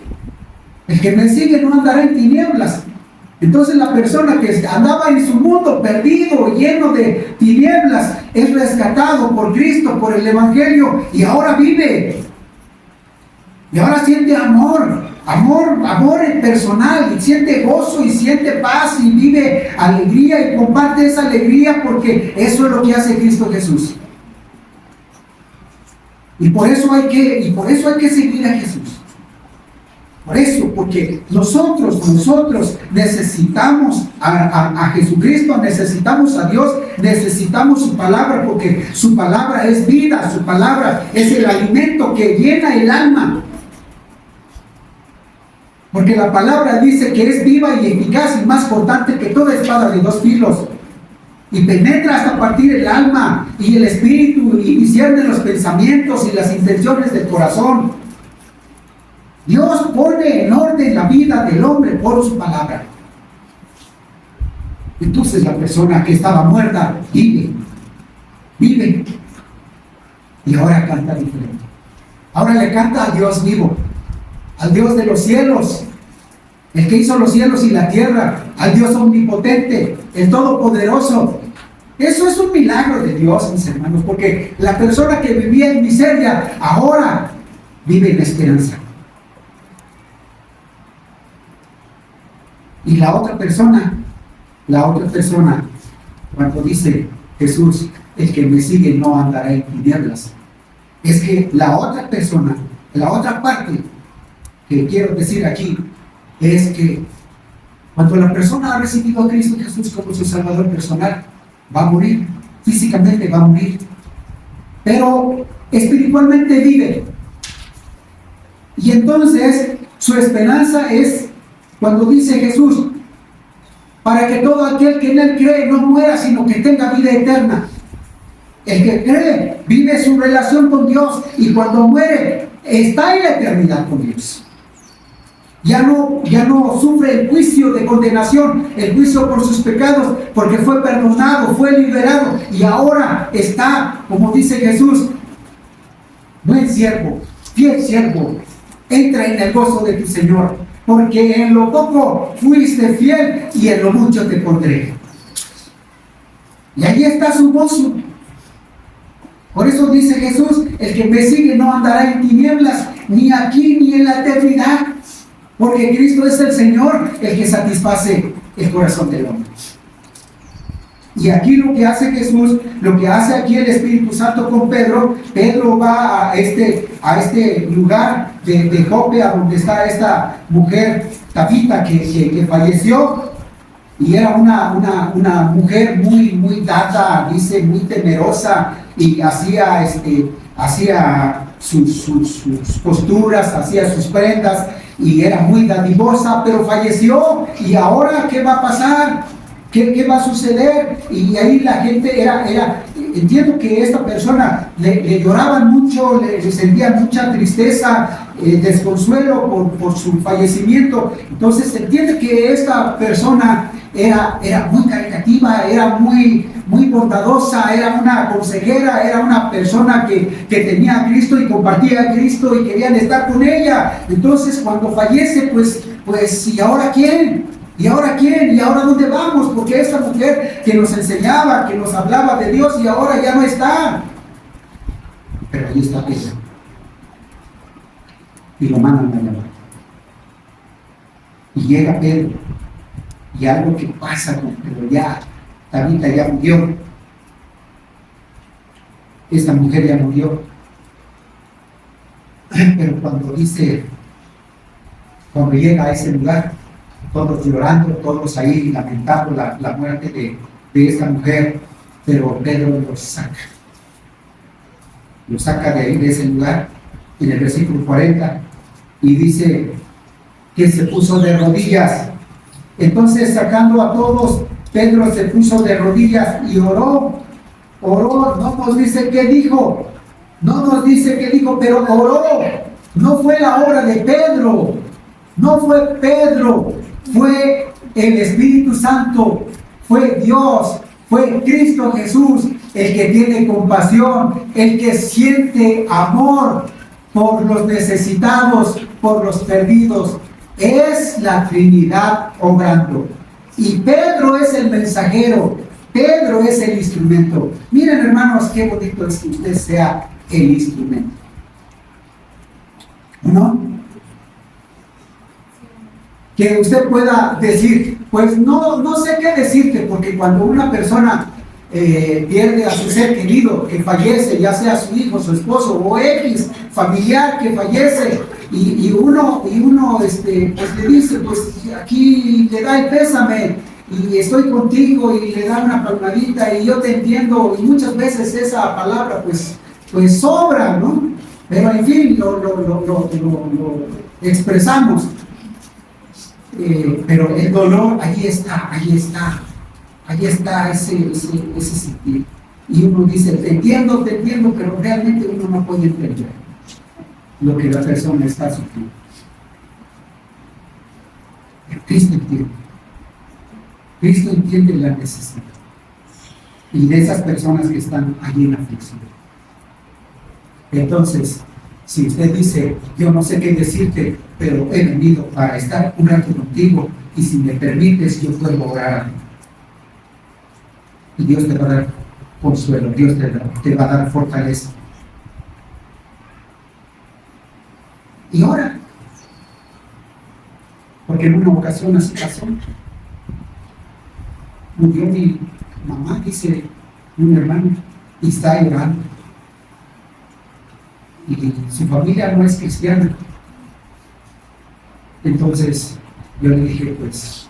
el que me sigue no andará en tinieblas. Entonces la persona que andaba en su mundo perdido, lleno de tinieblas, es rescatado por Cristo, por el Evangelio, y ahora vive. Y ahora siente amor personal, y siente gozo, y siente paz, y vive alegría, y comparte esa alegría, porque eso es lo que hace Cristo Jesús. Y por eso hay que seguir a Jesús. Por eso, porque nosotros necesitamos a Jesucristo, necesitamos a Dios, necesitamos su palabra, porque su palabra es vida, su palabra es el alimento que llena el alma. Porque la palabra dice que es viva y eficaz y más cortante que toda espada de 2 filos. Y penetra hasta partir el alma y el espíritu, y discierne los pensamientos y las intenciones del corazón. Dios pone en orden la vida del hombre por su palabra. Entonces la persona que estaba muerta vive. Y ahora canta diferente. Ahora le canta al Dios vivo, al Dios de los cielos, el que hizo los cielos y la tierra, al Dios omnipotente, el todopoderoso. Eso es un milagro de Dios, mis hermanos, porque la persona que vivía en miseria ahora vive en esperanza. Y la otra persona La otra persona, cuando dice Jesús, el que me sigue no andará en tinieblas, es que la otra persona, la otra parte que quiero decir aquí, es que cuando la persona ha recibido a Cristo Jesús como su Salvador personal, va a morir, físicamente va a morir, pero espiritualmente vive. Y entonces su esperanza es cuando dice Jesús, para que todo aquel que en él cree no muera, sino que tenga vida eterna. El que cree vive su relación con Dios y cuando muere está en la eternidad con Dios. Ya no sufre el juicio de condenación, el juicio por sus pecados, porque fue perdonado, fue liberado y ahora está, como dice Jesús, buen siervo, fiel siervo, entra en el gozo de tu Señor, porque en lo poco fuiste fiel y en lo mucho te pondré. Y ahí está su gozo. Por eso dice Jesús, el que me sigue no andará en tinieblas, ni aquí ni en la eternidad, porque Cristo es el Señor, el que satisface el corazón del hombre. Y aquí lo que hace Jesús, lo que hace aquí el Espíritu Santo con Pedro, Pedro va a este lugar de Jope, a donde está esta mujer Tabita que falleció, y era una mujer muy dada, dice, muy temerosa, y hacía sus posturas, hacía sus prendas, y era muy dadivosa, pero falleció. ¿Y ahora qué va a pasar? ¿Qué va a suceder? Y ahí la gente entiendo que esta persona le lloraban mucho, le sentían mucha tristeza, desconsuelo por su fallecimiento. Entonces se entiende que esta persona era muy caritativa, era muy bondadosa, era una consejera, era una persona que tenía a Cristo y compartía a Cristo y querían estar con ella. Entonces cuando fallece, pues ¿y ahora quién? ¿Y ahora quién? ¿Y ahora dónde vamos? Porque esta mujer que nos enseñaba, que nos hablaba de Dios, y ahora ya no está. Pero ahí está Pedro. Y lo mandan a llamar. Y llega Pedro. Y algo que pasa con Pedro, ya, Tabita ya murió. Esta mujer ya murió. Pero cuando llega a ese lugar, todos llorando, todos ahí lamentando la muerte de esta mujer, pero Pedro lo saca de ese lugar, en el versículo 40, y dice que se puso de rodillas. Entonces, sacando a todos, Pedro se puso de rodillas y oró, no nos dice qué dijo, pero oró. No fue la obra de Pedro, no fue Pedro, fue el Espíritu Santo, fue Dios, fue Cristo Jesús el que tiene compasión, el que siente amor por los necesitados, por los perdidos. Es la Trinidad obrando. Y Pedro es el mensajero, Pedro es el instrumento. Miren, hermanos, qué bonito es que usted sea el instrumento, ¿no? Que usted pueda decir, pues no sé qué decirte, porque cuando una persona pierde a su ser querido, que fallece, ya sea su hijo, su esposo o X familiar que fallece, y uno pues le dice, pues aquí le da el pésame y estoy contigo, y le da una palmadita y yo te entiendo, y muchas veces esa palabra pues sobra, ¿no? Pero en fin, lo expresamos. Pero el dolor, ahí está ese sentir. Y uno dice, te entiendo, pero realmente uno no puede entender lo que la persona está sufriendo. Pero Cristo entiende la necesidad. Y de esas personas que están allí en aflicción. Entonces, si usted dice, yo no sé qué decirte, pero he venido para estar un rato contigo, y si me permites, yo puedo orar. Y Dios te va a dar consuelo, Dios te va a dar fortaleza. Y ora. Porque en una ocasión así pasó. murió mi mamá, dice un hermano, y está llorando. Y su familia no es cristiana. Entonces yo le dije, pues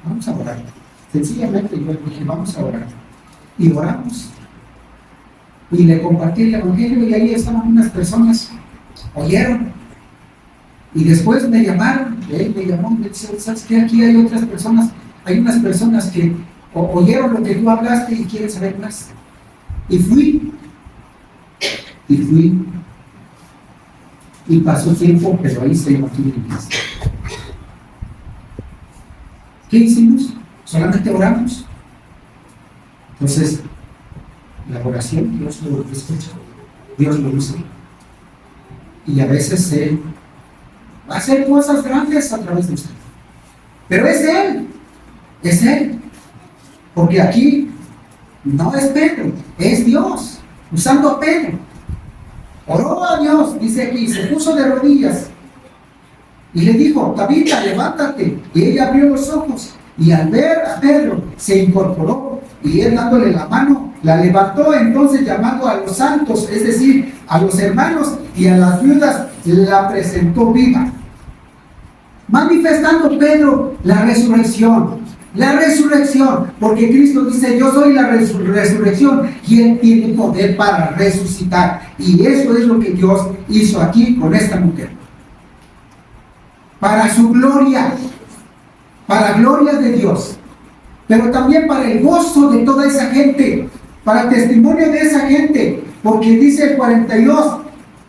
vamos a orar. Sencillamente yo le dije, vamos a orar. Y oramos. Y le compartí el evangelio y ahí estaban unas personas, oyeron. Y después me llamaron, él me llamó, me dice, ¿sabes qué? Aquí hay otras personas, hay unas personas que oyeron lo que tú hablaste y quieren saber más. Y fui. Y pasó tiempo, pero ahí se aquí en la iglesia. ¿Qué hicimos? Solamente oramos. Entonces, la oración Dios lo escucha, Dios lo usa. Y a veces Él va a hacer cosas grandes a través de usted. Pero es Él. Porque aquí no es Pedro, es Dios, usando a Pedro. Oró a Dios, dice aquí, se puso de rodillas y le dijo, Tabita, levántate. Y ella abrió los ojos y al ver a Pedro se incorporó y él dándole la mano la levantó. Entonces llamando a los santos, es decir, a los hermanos y a las viudas, la presentó viva, manifestando Pedro la resurrección, porque Cristo dice, yo soy la resurrección y Él tiene poder para resucitar. Y eso es lo que Dios hizo aquí con esta mujer, para su gloria, para gloria de Dios, pero también para el gozo de toda esa gente, para el testimonio de esa gente, porque dice el 42,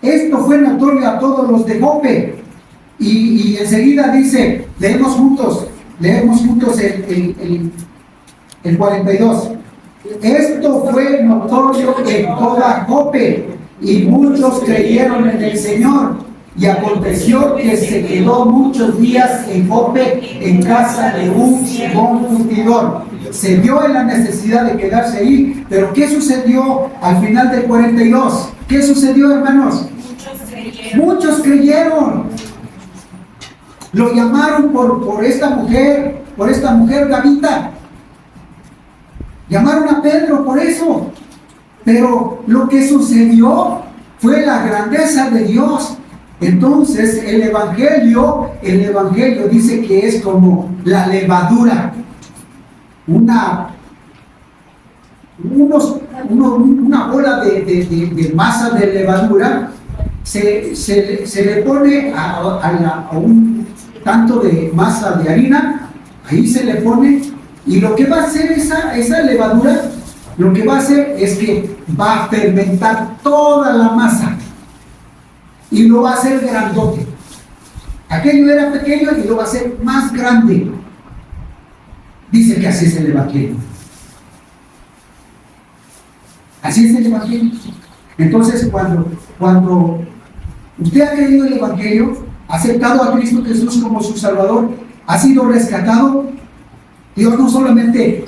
esto fue notorio a todos los de Jope. Y enseguida dice, leemos juntos el 42. Esto fue notorio en toda Jope, y muchos creyeron en el Señor. Y aconteció que se quedó muchos días en Jope, en casa de un Simón curtidor. Se vio en la necesidad de quedarse ahí, pero ¿qué sucedió al final del 42? ¿Qué sucedió, hermanos? Muchos creyeron. Lo llamaron por esta mujer Tabita. Llamaron a Pedro por eso. Pero lo que sucedió fue la grandeza de Dios. Entonces el evangelio dice que es como la levadura. Una bola de masa de levadura se le pone a un tanto de masa de harina, ahí se le pone, y lo que va a hacer esa levadura, lo que va a hacer es que va a fermentar toda la masa y lo va a hacer grandote. Aquello era pequeño y lo va a hacer más grande. Dice que así es el evangelio. Así es el evangelio. Entonces, cuando usted ha creído el evangelio, ha aceptado a Cristo Jesús como su Salvador, ha sido rescatado, Dios no solamente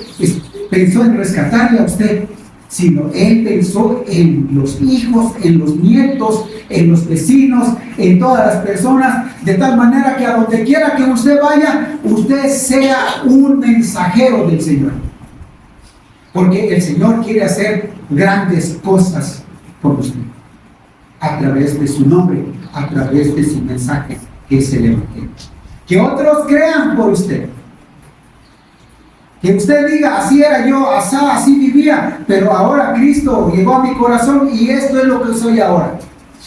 pensó en rescatarle a usted, sino Él pensó en los hijos, en los nietos, en los vecinos, en todas las personas, de tal manera que a donde quiera que usted vaya, usted sea un mensajero del Señor. Porque el Señor quiere hacer grandes cosas por usted, a través de su nombre, a través de su mensaje, que es el evangelio. Que otros crean por usted. Que usted diga, así era yo, así vivía, pero ahora Cristo llegó a mi corazón y esto es lo que soy ahora.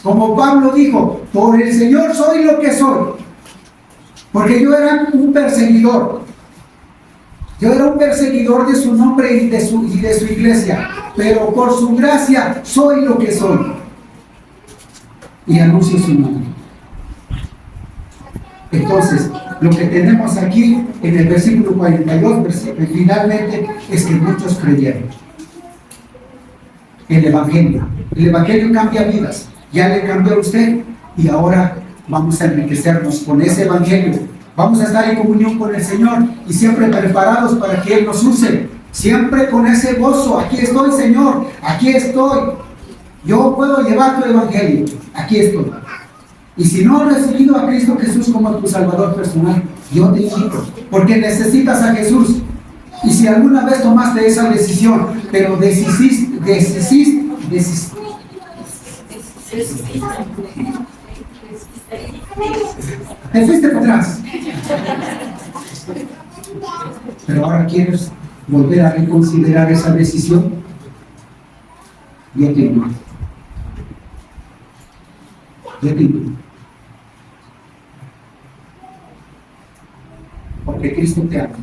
Como Pablo dijo, por el Señor soy lo que soy. Porque yo era un perseguidor. Yo era un perseguidor de su nombre y de su iglesia. Pero por su gracia soy lo que soy. Y anuncio su nombre. Entonces, lo que tenemos aquí en el versículo 42, finalmente, es que muchos creyeron. El Evangelio cambia vidas. Ya le cambió a usted y ahora vamos a enriquecernos con ese Evangelio. Vamos a estar en comunión con el Señor y siempre preparados para que Él nos use. Siempre con ese gozo. Aquí estoy, Señor. Aquí estoy. Yo puedo llevar tu Evangelio. Aquí estoy. Y si no has recibido a Cristo Jesús como tu Salvador personal, yo te invito, porque necesitas a Jesús. Y si alguna vez tomaste esa decisión, pero desististe, te fuiste para atrás, pero ahora quieres volver a reconsiderar esa decisión, yo te invito. Porque Cristo te ama.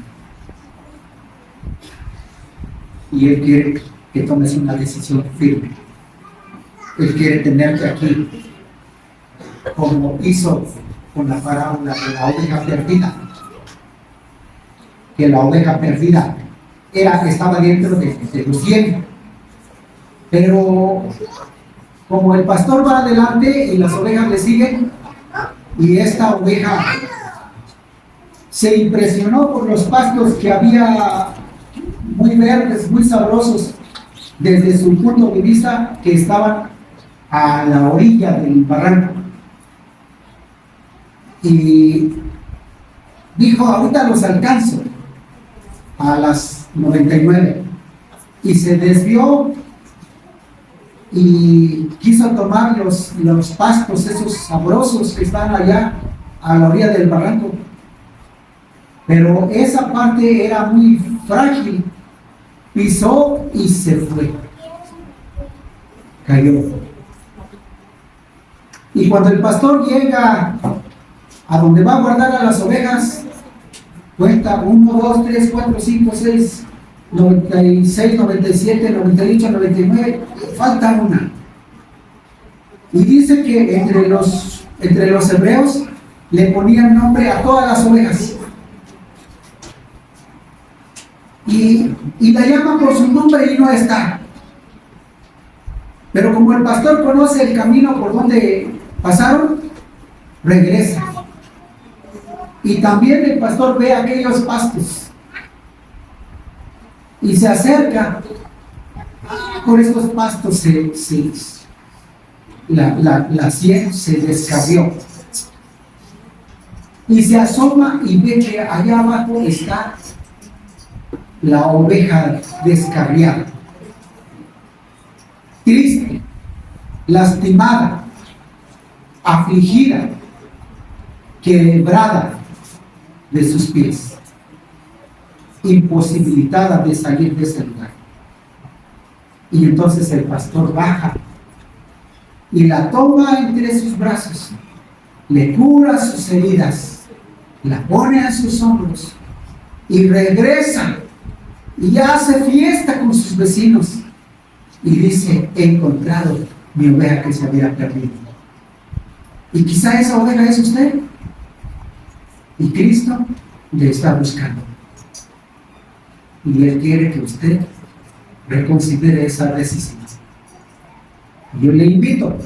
Y Él quiere que tomes una decisión firme. Él quiere tenerte aquí, como hizo con la parábola de la oveja perdida. Que la oveja perdida estaba dentro de los 100. Pero como el pastor va adelante y las ovejas le siguen, y esta oveja se impresionó por los pastos que había muy verdes, muy sabrosos, desde su punto de vista, que estaban a la orilla del barranco. Y dijo, ahorita los alcanzo a las 99. Y se desvió y quiso tomar los pastos esos sabrosos que están allá a la orilla del barranco. Pero esa parte era muy frágil. Pisó y se fue. Cayó. Y cuando el pastor llega a donde va a guardar a las ovejas, cuenta 1, 2, 3, 4, 5, 6, 96, 97, 98, 99, falta una. Y dice que entre los hebreos le ponían nombre a todas las ovejas. Y la llaman por su nombre y no está. Pero como el pastor conoce el camino por donde pasaron, regresa. Y también el pastor ve aquellos pastos y se acerca. Por estos pastos la sien se descarrió. Y se asoma y ve que allá abajo está la oveja descarriada, triste, lastimada, afligida, quebrada de sus pies, imposibilitada de salir de ese lugar. Y entonces el pastor baja y la toma entre sus brazos, le cura sus heridas, la pone a sus hombros y regresa y hace fiesta con sus vecinos y dice, he encontrado mi oveja que se había perdido. Y quizá esa oveja es usted, y Cristo le está buscando, y Él quiere que usted reconsidere esa decisión. Yo le invito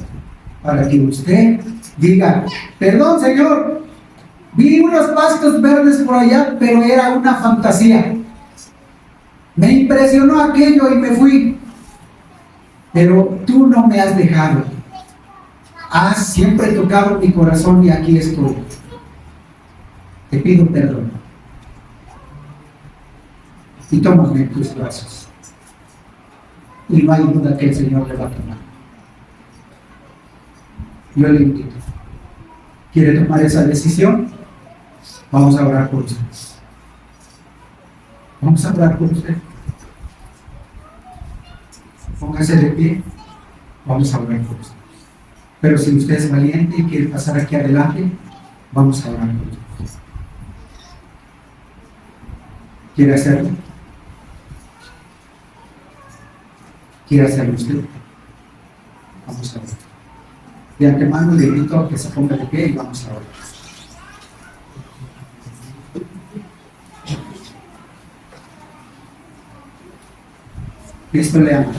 para que usted diga, perdón Señor, vi unos pastos verdes por allá, pero era una fantasía. Me impresionó aquello y me fui. Pero tú no me has dejado. Has siempre tocado mi corazón y aquí estoy. Te pido perdón. Y tómame en tus brazos. Y no hay duda que el Señor le va a tomar. Yo le invito. ¿Quiere tomar esa decisión? Vamos a orar por usted. Vamos a orar por usted. Póngase de pie. Vamos a orar por usted. Pero si usted es valiente y quiere pasar aquí adelante, vamos a orar por usted. ¿Quiere hacerlo? ¿Quiere hacerlo usted? Vamos a orar. De antemano le invito a que se ponga de pie y vamos a orar. Cristo le ama.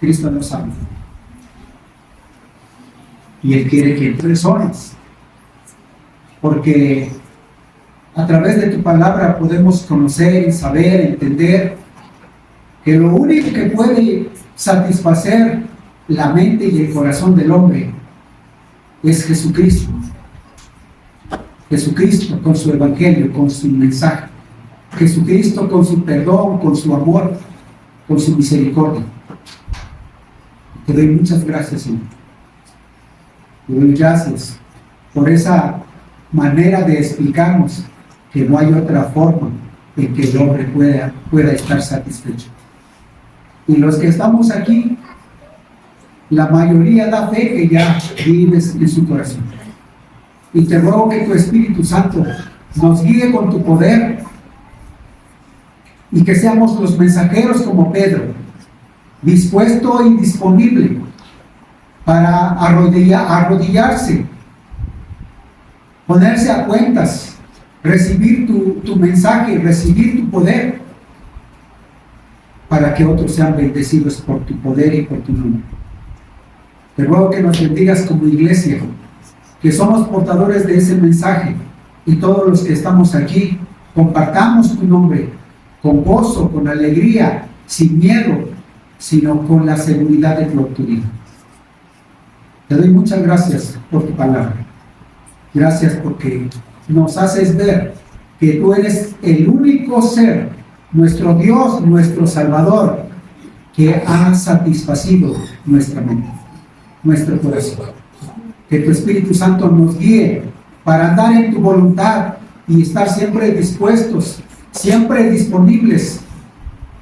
Cristo nos ama. Y Él quiere que personas, porque a través de tu palabra podemos conocer y saber, entender que lo único que puede satisfacer la mente y el corazón del hombre es Jesucristo. Jesucristo con su evangelio, con su mensaje. Jesucristo con su perdón, con su amor, con su misericordia. Te doy muchas gracias, Señor. Te doy gracias por esa manera de explicarnos que no hay otra forma en que el hombre pueda estar satisfecho. Y los que estamos aquí, la mayoría da fe que ya vives en su corazón. Y te ruego que tu Espíritu Santo nos guíe con tu poder y que seamos los mensajeros como Pedro, dispuesto y disponible para arrodillarse, ponerse a cuentas, recibir tu mensaje, recibir tu poder, para que otros sean bendecidos por tu poder y por tu nombre. Te ruego que nos bendigas como iglesia, que somos portadores de ese mensaje, y todos los que estamos aquí compartamos tu nombre con gozo, con alegría, sin miedo, sino con la seguridad de tu autoridad. Te doy muchas gracias por tu palabra. Gracias porque nos haces ver que tú eres el único ser, nuestro Dios, nuestro Salvador, que ha satisfacido nuestra mente, nuestro corazón. Que tu Espíritu Santo nos guíe para andar en tu voluntad y estar siempre dispuestos, siempre disponibles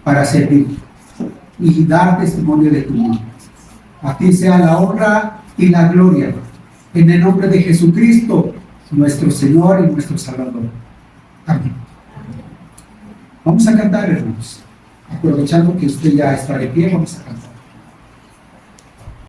para servir y dar testimonio de tu nombre. A ti sea la honra y la gloria, en el nombre de Jesucristo, nuestro Señor y nuestro Salvador. Amén. Vamos a cantar, hermanos. Aprovechando que usted ya está de pie, vamos a cantar.